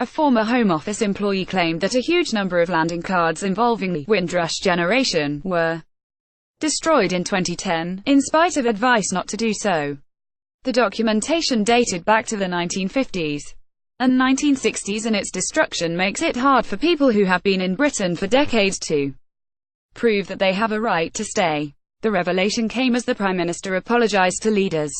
A former Home Office employee claimed that a huge number of landing cards involving the Windrush generation were destroyed in 2010, in spite of advice not to do so. The documentation dated back to the 1950s and 1960s, and its destruction makes it hard for people who have been in Britain for decades to prove that they have a right to stay. The revelation came as the Prime Minister apologised to leaders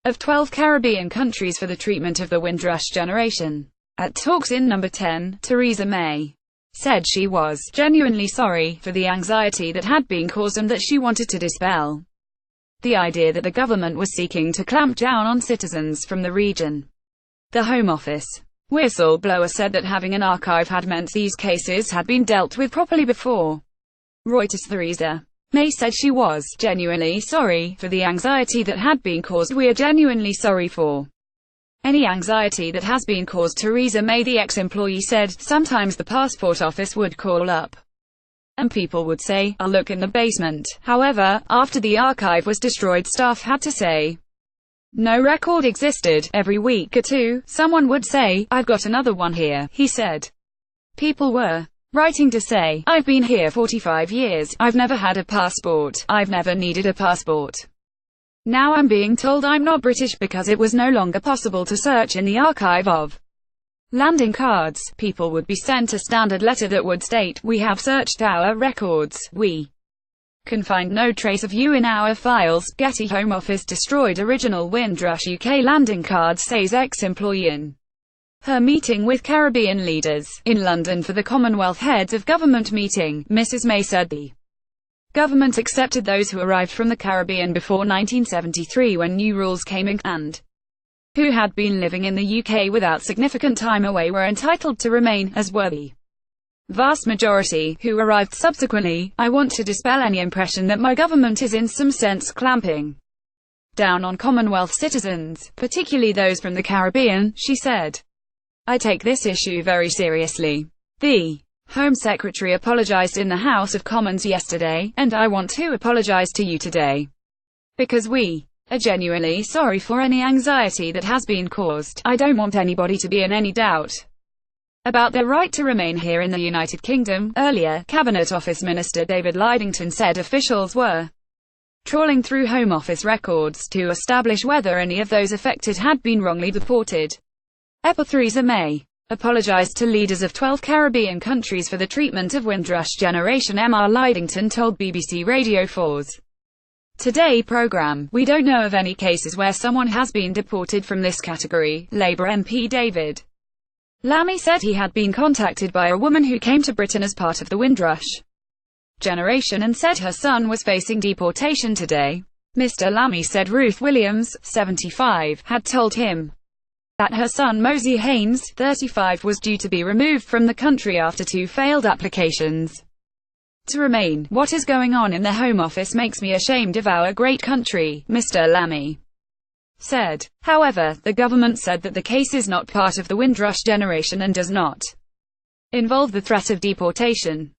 of 12 Caribbean countries for the treatment of the Windrush generation. At talks in No. 10, Theresa May said she was genuinely sorry for the anxiety that had been caused and that she wanted to dispel the idea that the government was seeking to clamp down on citizens from the region. The Home Office whistleblower said that having an archive had meant these cases had been dealt with properly before. REUTERSTheresa May said she was genuinely sorry for the anxiety that had been caused. "We are genuinely sorry for any anxiety that has been caused," Theresa May, the ex-employee, said. "Sometimes the passport office would call up and people would say, 'I'll look in the basement.' However, after the archive was destroyed, staff had to say no record existed. Every week or two, someone would say, 'I've got another one here,'" he said. "People were writing to say, 'I've been here 45 years, I've never had a passport, I've never needed a passport. Now I'm being told I'm not British because it was no longer possible to search in the archive of landing cards.' People would be sent a standard letter that would state, 'We have searched our records, we can find no trace of you in our files.'" Getty. Home Office destroyed original Windrush UK landing cards, says ex-employee in her meeting with Caribbean leaders in London for the Commonwealth Heads of Government meeting. Mrs. May said the government accepted those who arrived from the Caribbean before 1973, when new rules came in, and who had been living in the UK without significant time away were entitled to remain, as were the vast majority who arrived subsequently. "I want to dispel any impression that my government is in some sense clamping down on Commonwealth citizens, particularly those from the Caribbean," she said. "I take this issue very seriously. The Home Secretary apologised in the House of Commons yesterday, and I want to apologise to you today, because we are genuinely sorry for any anxiety that has been caused. I don't want anybody to be in any doubt about their right to remain here in the United Kingdom." Earlier, Cabinet Office Minister David Lidington said officials were trawling through Home Office records to establish whether any of those affected had been wrongly deported. Theresa May apologised to leaders of 12 Caribbean countries for the treatment of Windrush generation. Lidington told BBC Radio 4's Today programme, "We don't know of any cases where someone has been deported from this category." Labour MP David Lammy said he had been contacted by a woman who came to Britain as part of the Windrush generation and said her son was facing deportation today. Mr. Lammy said Ruth Williams, 75, had told him that her son Mosey Haynes, 35, was due to be removed from the country after 2 failed applications to remain. "What is going on in the Home Office makes me ashamed of our great country," Mr. Lammy said. However, the government said that the case is not part of the Windrush generation and does not involve the threat of deportation.